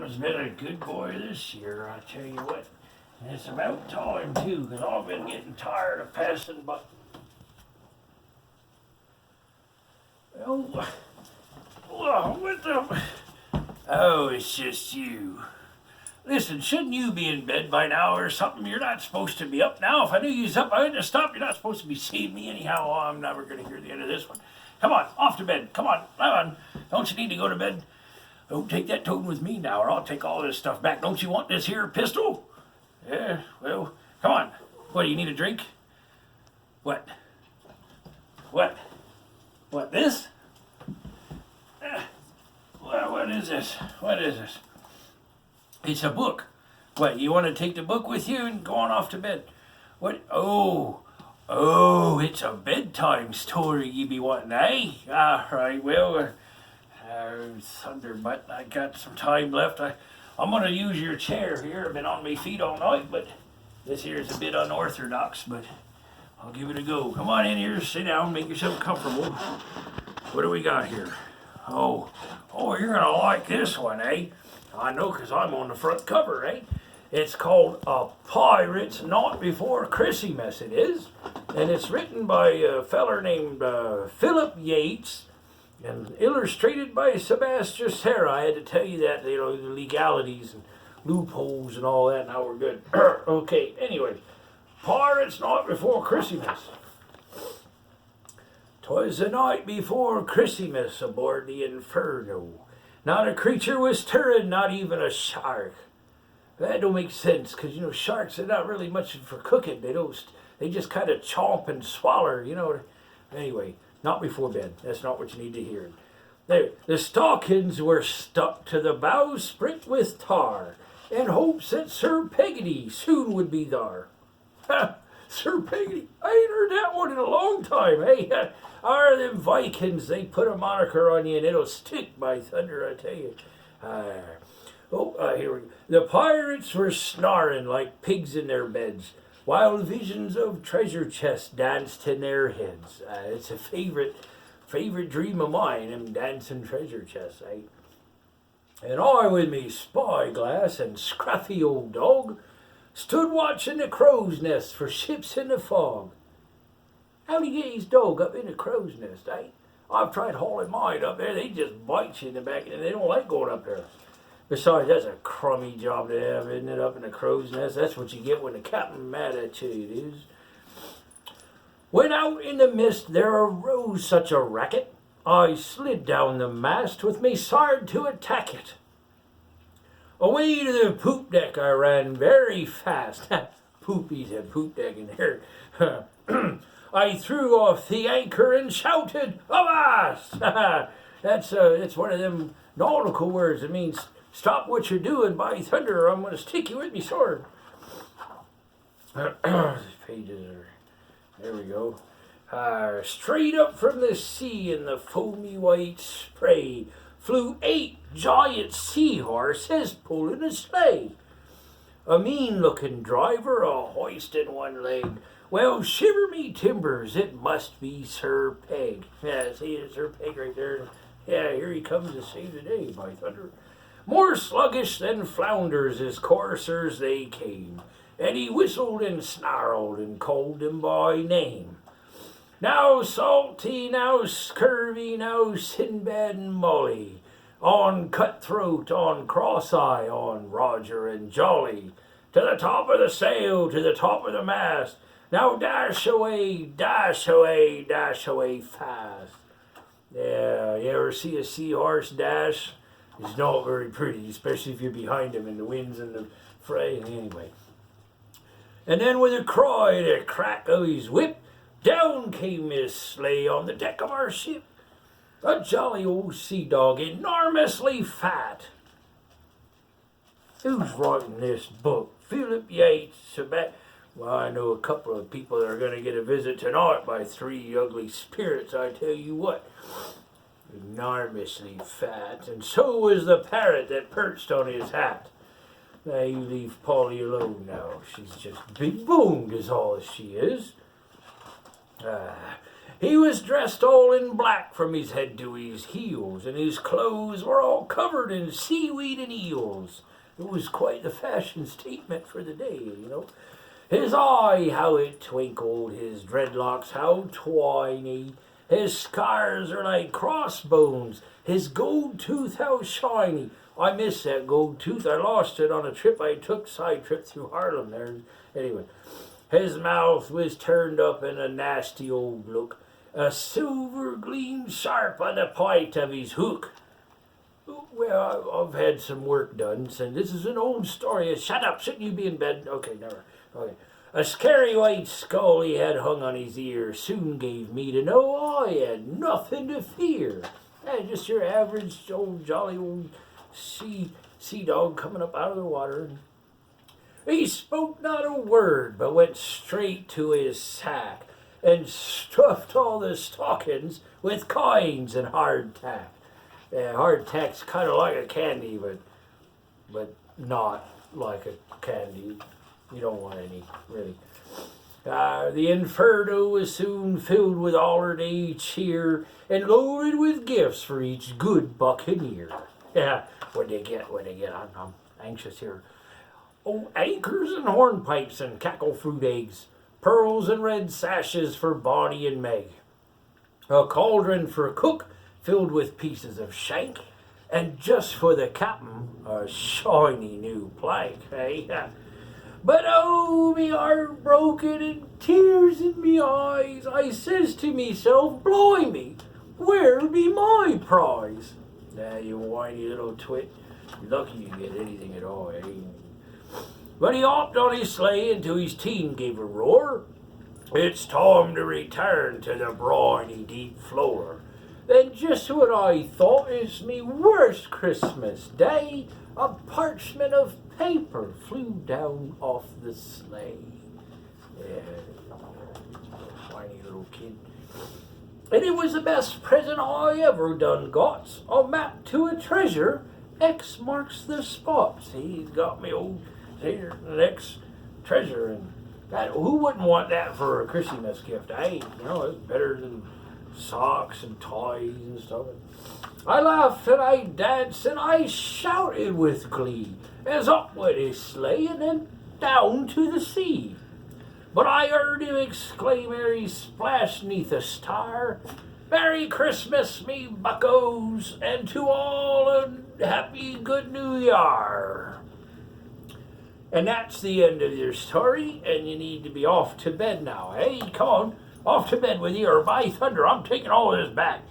Papa's been a good boy this year, I tell you what. And it's about time, too, because I've been getting tired of passing by. Oh, what the... Oh, it's just you. Listen, shouldn't you be in bed by now or something? You're not supposed to be up now. If I knew you was up, I would have stopped. You're not supposed to be seeing me anyhow. Oh, I'm never going to hear the end of this one. Come on, off to bed. Come on. Don't you need to go to bed? Don't take that toad with me now, or I'll take all this stuff back. Don't you want this here pistol? Yeah, well, come on. What, do you need a drink? What? What, this? What is this? What is this? It's a book. What, you want to take the book with you and go on off to bed? What? Oh, it's a bedtime story you be wanting, eh? Ah, right, well, Thunderbutt, I got some time left. I'm going to use your chair here. I've been on my feet all night, but this here is a bit unorthodox, but I'll give it a go. Come on in here, sit down, make yourself comfortable. What do we got here? Oh, you're going to like this one, eh? I know, because I'm on the front cover, eh? It's called A Pirate's Not Before Christmas, it is. And it's written by a feller named Philip Yates and illustrated by Sebastian Serra. I had to tell you that, the legalities and loopholes and all that. Now we're good. Okay, anyway. Pirates Not Before Christmas. 'Twas the night before Christmas aboard the Inferno. Not a creature was stirring, not even a shark. That don't make sense, because, sharks are not really much for cooking. They just kind of chomp and swallow, Anyway, not before bed. That's not what you need to hear. The stockings were stuck to the bow, sprinked with tar, in hopes that Sir Peggotty soon would be there. Sir Peggotty, I ain't heard that one in a long time, eh? Are them Vikings, they put a moniker on you and it'll stick, by thunder, I tell you. Here we go. The pirates were snoring like pigs in their beds, while visions of treasure chests danced in their heads. It's a favorite dream of mine, them dancing treasure chests, eh? And I, with me spyglass and scruffy old dog, stood watching the crow's nest for ships in the fog. How'd he get his dog up in the crow's nest, eh? I've tried hauling mine up there. They just bite you in the back, and they don't like going up there. Besides, that's a crummy job to have, isn't it, up in the crow's nest? That's what you get when the captain mad at you, it is. When out in the mist there arose such a racket, I slid down the mast with me sword to attack it. Away to the poop deck I ran very fast. Poopy's a poop deck in there. I threw off the anchor and shouted, "Avast!" It's one of them nautical words. It means stop what you're doing, by thunder, or I'm going to stick you with me sword. These pages are... There we go. Straight up from the sea in the foamy white spray flew 8 giant seahorses pulling a sleigh. A mean-looking driver, a hoisting one leg. Well, shiver me timbers, it must be Sir Peg. Yeah, see, it's Sir Peg right there. Yeah, here he comes to save the day, by thunder. More sluggish than flounders as coursers they came, and he whistled and snarled and called them by name. Now Salty, now Scurvy, now Sinbad and Molly, on Cutthroat, on Cross-Eye, on Roger and Jolly, to the top of the sail, to the top of the mast. Now dash away, dash away, dash away fast. Yeah, you ever see a seahorse dash? It's not very pretty, especially if you're behind him and the wind's in the fray. Anyway. And then with a cry and a crack of his whip, down came his sleigh on the deck of our ship. A jolly old sea dog, enormously fat. Who's writing this book? Philip Yates, well, I know a couple of people that are going to get a visit tonight by 3 ugly spirits, I tell you what. Enormously fat, and so was the parrot that perched on his hat. Now you leave Polly alone now. She's just big boned is all she is. He was dressed all in black from his head to his heels, and his clothes were all covered in seaweed and eels. It was quite the fashion statement for the day, you know. His eye, how it twinkled, his dreadlocks, how twiny. His scars are like crossbones, his gold tooth, how shiny. I miss that gold tooth. I lost it on a trip I took, side trip through Harlem there. Anyway, his mouth was turned up in a nasty old look. A silver gleam sharp on the point of his hook. Well, I've had some work done, and this is an old story. Shut up, shouldn't you be in bed? Okay, never. Okay. A scary white skull he had hung on his ear soon gave me to know I had nothing to fear. Just your average old jolly old sea dog coming up out of the water. He spoke not a word, but went straight to his sack and stuffed all the stockings with coins and hardtack. Hardtack's kind of like a candy, but not like a candy. You don't want any, really. The Inferno was soon filled with all-day cheer and loaded with gifts for each good buccaneer. Yeah, what they get? I'm anxious here. Oh, anchors and hornpipes and cackle fruit eggs, pearls and red sashes for Bonnie and Meg, a cauldron for cook filled with pieces of shank, and just for the captain, a shiny new plank, eh? But oh, me heart broken and tears in me eyes, I says to meself, blimey, where be my prize? You whiny little twit, lucky you get anything at all, eh? But he hopped on his sleigh and to his team gave a roar. It's time to return to the briny deep floor. Then just what I thought is me worst Christmas day, a parchment of paper flew down off the sleigh. Yeah, whiny little kid. And it was the best present I ever done got. A map to a treasure, X marks the spot. See, he's got me old X treasure, and that, who wouldn't want that for a Christmas gift, eh? You know, it's better than socks and toys and stuff. I laughed and I danced and I shouted with glee as up went his sleigh and then down to the sea. But I heard him exclaim ere he splashed neath a star, Merry Christmas, me buckos, and to all a happy good New Year. And that's the end of your story, and you need to be off to bed now. Hey, come on, off to bed with you, or by thunder, I'm taking all of this back.